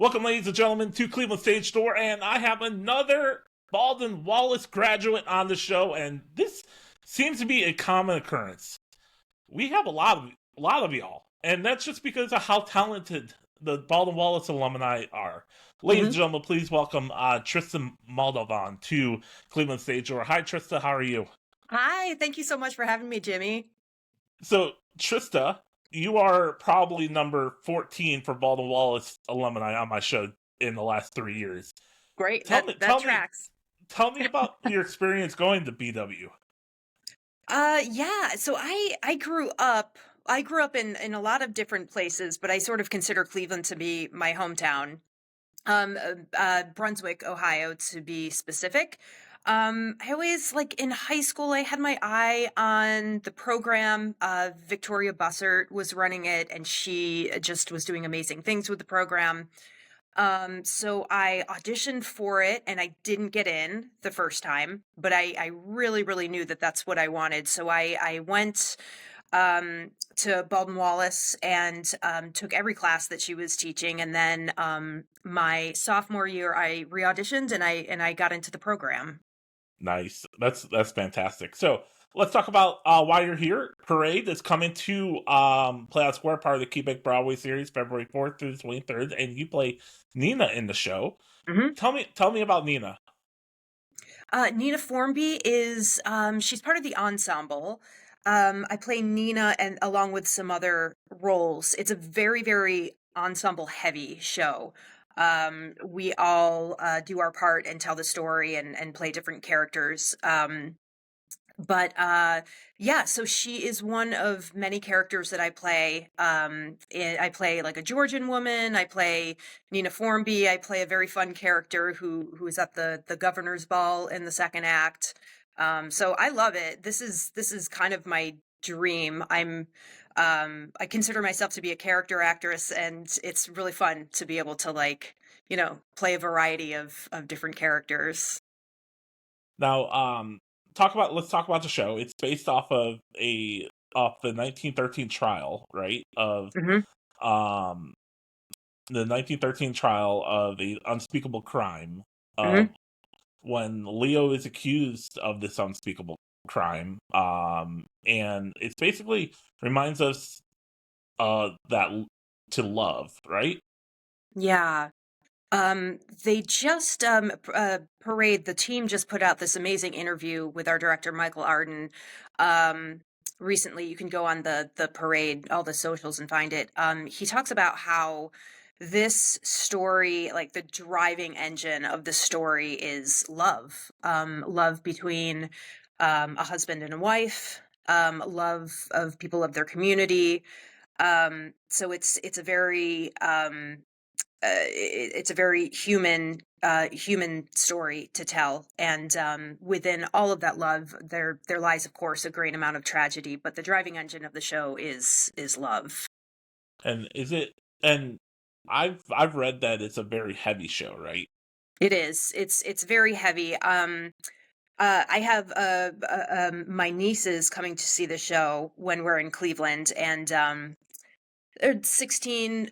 Welcome, ladies and gentlemen, to Cleveland Stage Door, and I have another Baldwin Wallace graduate on the show, and this seems to be a common occurrence. We have a lot of y'all, and that's just because of how talented the Baldwin Wallace alumni are. Ladies and hmm gentlemen, please welcome Trista Moldovan to Cleveland Stage Door. Hi, Trista. How are you? Hi, thank you so much for having me, Jimmy. So, Trista, you are probably number 14 for Baldwin Wallace alumni on my show in the last 3 years. Great, Tell that me, that tell me, tracks. tell me about your experience going to BW. Yeah. So I grew up in a lot of different places, but I sort of consider Cleveland to be my hometown. Brunswick, Ohio, to be specific. I always like in high school, I had my eye on the program. Victoria Bussert was running it, and she just was doing amazing things with the program. So I auditioned for it and I didn't get in the first time, but I really, really knew that that's what I wanted. So I went to Baldwin Wallace and took every class that she was teaching. And then my sophomore year, I re-auditioned and I got into the program. Nice. That's fantastic. So let's talk about why you're here. Parade is coming to Playhouse Square, part of the Quebec Broadway series, February 4th through the 23rd, and you play Nina in the show. hmm Tell me about Nina. Nina Formby is she's part of the ensemble. I play Nina and along with some other roles. It's a very, very ensemble heavy show. We all do our part and tell the story and play different characters. But yeah, so she is one of many characters that I play. I play like a Georgian woman. I play Nina Formby. I play a very fun character who is at the governor's ball in the second act. So I love it. This is kind of my dream. I consider myself to be a character actress, and it's really fun to be able to play a variety of different characters. Now, let's talk about the show. It's based off the 1913 trial, right? Of hmm um the 1913 trial of a unspeakable crime of hmm when Leo is accused of this unspeakable crime. And it's basically reminds us that to love, right? Yeah. They just Parade, the team just put out this amazing interview with our director Michael Arden. Um, Recently, you can go on the Parade, all the socials, and find it. He talks about how this story, like the driving engine of the story, is love. Love between a husband and a wife. Love of people of their community. So it's a very it's a very human story to tell, and within all of that love, there lies, of course, a great amount of tragedy. But the driving engine of the show is love. And is it and I've read that it's a very heavy show, right? It is. It's very heavy. I have my nieces coming to see the show when we're in Cleveland, and they're 16,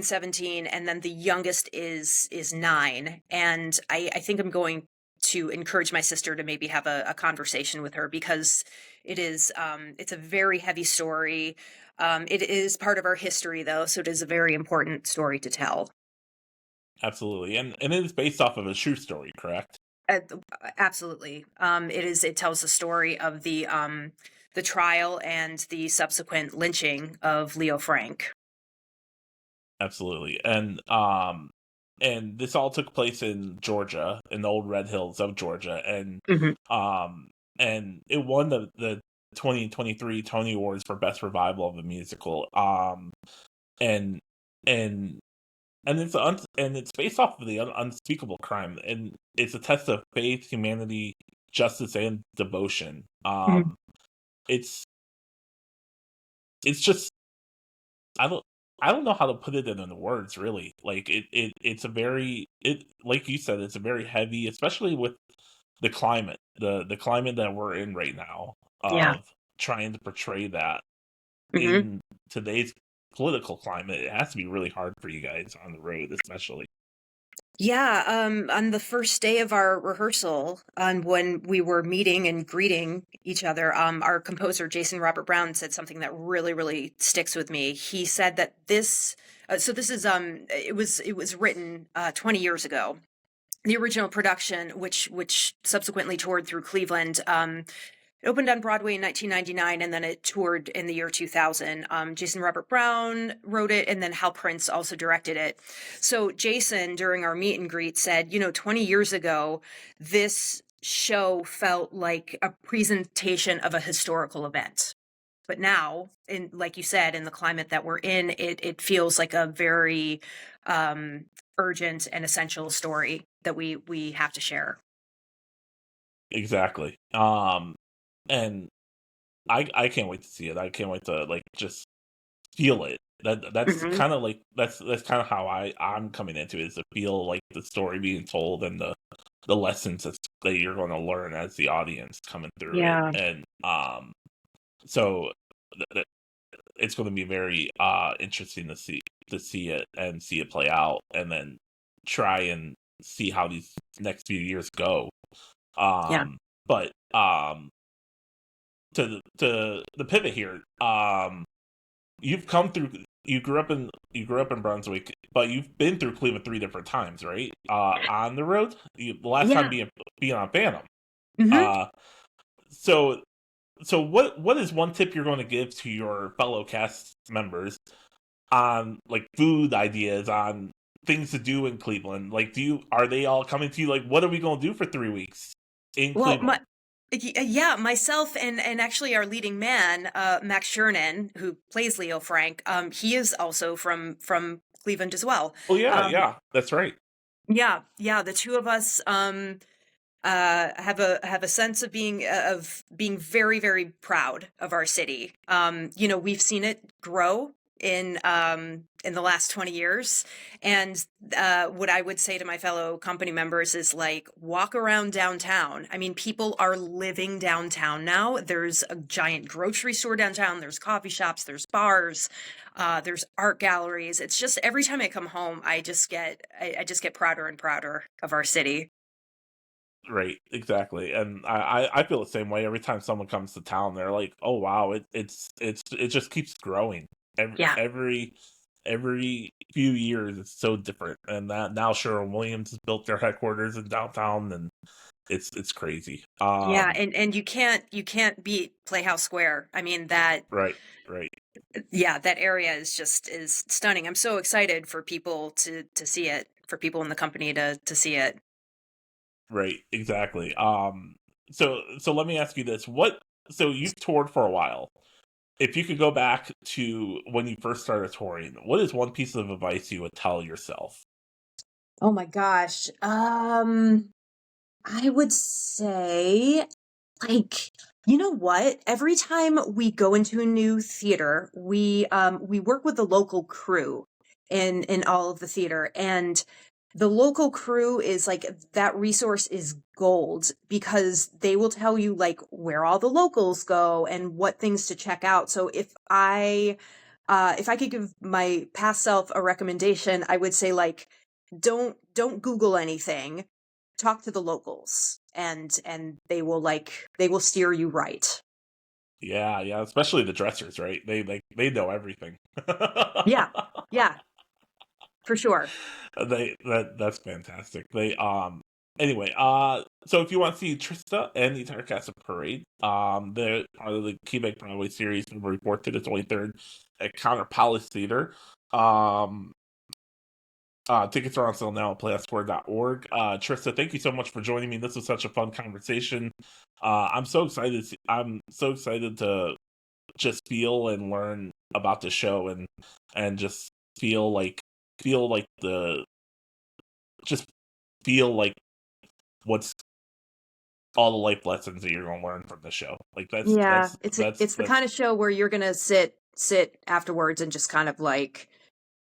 17, and then the youngest is 9. And I think I'm going to encourage my sister to maybe have a conversation with her, because it's a very heavy story. It is part of our history, though, so it is a very important story to tell. Absolutely. And it is based off of a true story, correct? Uh, Absolutely. It tells the story of the trial and the subsequent lynching of Leo Frank. Absolutely. And this all took place in Georgia, in the old Red Hills of Georgia, hmm um and it won the 2023 Tony Awards for Best Revival of a Musical. And and and it's based off of the unspeakable crime, and it's a test of faith, humanity, justice, and devotion. It's it's just I don't I don't know how to put it into words, really. Like it's a very it like you said, it's a very heavy, especially with the climate that we're in right now, Yeah. of trying to portray that hmm in today's political climate, it has to be really hard for you guys on the road, especially. Yeah, on the first day of our rehearsal, on when we were meeting and greeting each other, our composer Jason Robert Brown said something that really, really sticks with me. He said that so this is it was written 20 years ago. The original production, which subsequently toured through Cleveland, it opened on Broadway in 1999, and then it toured in the year 2000. Jason Robert Brown wrote it, and then Hal Prince also directed it. So Jason, during our meet and greet, said, 20 years ago, this show felt like a presentation of a historical event. But now, like you said, in the climate that we're in, it feels like a very urgent and essential story that we have to share. Exactly. And I can't wait to see it. I can't wait to like just feel it. That's Hmm. kind of like that's kind of how I'm coming into it, is to feel like the story being told and the lessons that you're going to learn as the audience coming through it. Yeah. And so it's going to be very interesting to see it and see it play out, and then try and see how these next few years go. Yeah. But to the pivot here, you've come through. You grew up in Brunswick, but you've been through Cleveland 3 different times, right? On the road. The last time Yeah. being on Phantom. Hmm. Uh, so what is one tip you're going to give to your fellow cast members on like food ideas, on things to do in Cleveland? Like, are they all coming to you like, what are we going to do for 3 weeks in Well, Cleveland? yeah, myself and actually our leading man, Max Shernan, who plays Leo Frank, he is also from Cleveland as well. Oh yeah, Um, yeah, that's right. yeah, the two of us have a sense of being very, very proud of our city. We've seen it grow in the last 20 years, and what I would say to my fellow company members is like, walk around downtown. I mean, people are living downtown now. There's a giant grocery store downtown, there's coffee shops, there's bars, there's art galleries. It's just every time I come home, I just get prouder and prouder of our city. Right, exactly. And I feel the same way every time someone comes to town. They're like, "Oh wow, it just keeps growing. Every Yeah. every every few years it's so different." And that now Sherwin-Williams has built their headquarters in downtown, and it's crazy. Yeah, and you can't beat Playhouse Square. I mean that Right, right, yeah, that area is stunning. I'm so excited for people to see it, for people in the company to see it. right, exactly. So let me ask you this: So you've toured for a while. If you could go back to when you first started touring, what is one piece of advice you would tell yourself? Oh my gosh. I would say, like, you know what? Every time we go into a new theater, we work with the local crew in all of the theater, and the local crew is like, that resource is gold, because they will tell you like where all the locals go and what things to check out. So if I could give my past self a recommendation, I would say like, don't Google anything. Talk to the locals, and they will steer you right. Yeah, yeah, especially the dressers, right? They know everything. Yeah. Yeah, for sure. That's fantastic. Anyway, so if you want to see Trista and the entire cast of Parade, they're part of the Quebec Broadway series, February 4th to the 23rd at Counter Palace Theater. Um, Tickets are on sale now at playoffscore.org. Trista, thank you so much for joining me. This was such a fun conversation. I'm so excited to just feel and learn about the show, and just feel like the just feel like what's all the life lessons that you're gonna learn from the show. Like Yeah, it's the that's kind of show where you're gonna sit afterwards and just kind of like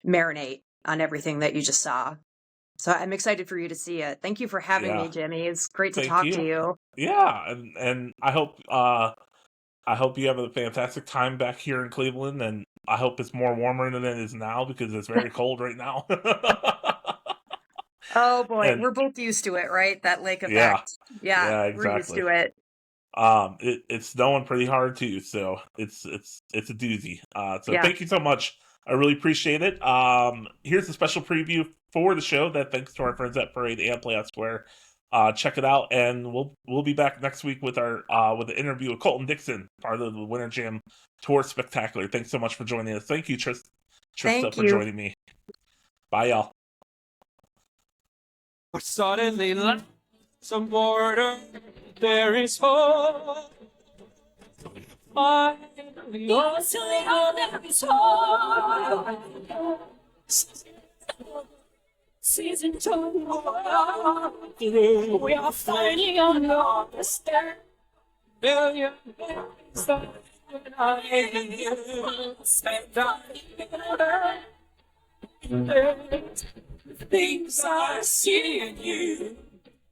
marinate on everything that you just saw. So I'm excited for you to see it. Thank you for having yeah. me, Jimmy. It's great to Thank talk to you. you. Yeah, and I hope I hope you have a fantastic time back here in Cleveland, and I hope it's more warmer than it is now because it's very cold right now. Oh boy, And we're both used to it, right? That lake yeah, effect. Yeah, yeah, we're used exactly. to it. It's snowing pretty hard too, so it's a doozy. So Yeah. thank you so much. I really appreciate it. Here's a special preview for the show that thanks to our friends at Parade and Playout Square. Check it out, and we'll be back next week with our with the interview with Colton Dixon, part of the Winter Jam Tour Spectacular. Thanks so much for joining us. Thank you, Trista, Thank for you. joining me. Bye, y'all. But suddenly, like some border, there is hope. Finally, there is hope. Season 2, we are fighting on the stair. Million days that when I and you spent time together. Things I see in you.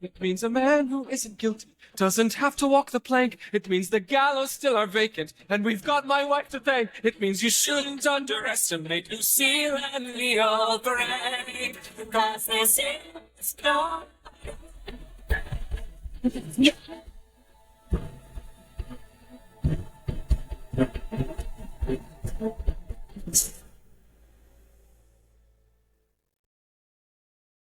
It means a man who isn't guilty doesn't have to walk the plank. It means the gallows still are vacant, and we've got my wife to thank. It means you shouldn't underestimate Lucille and the old parade, because this is not.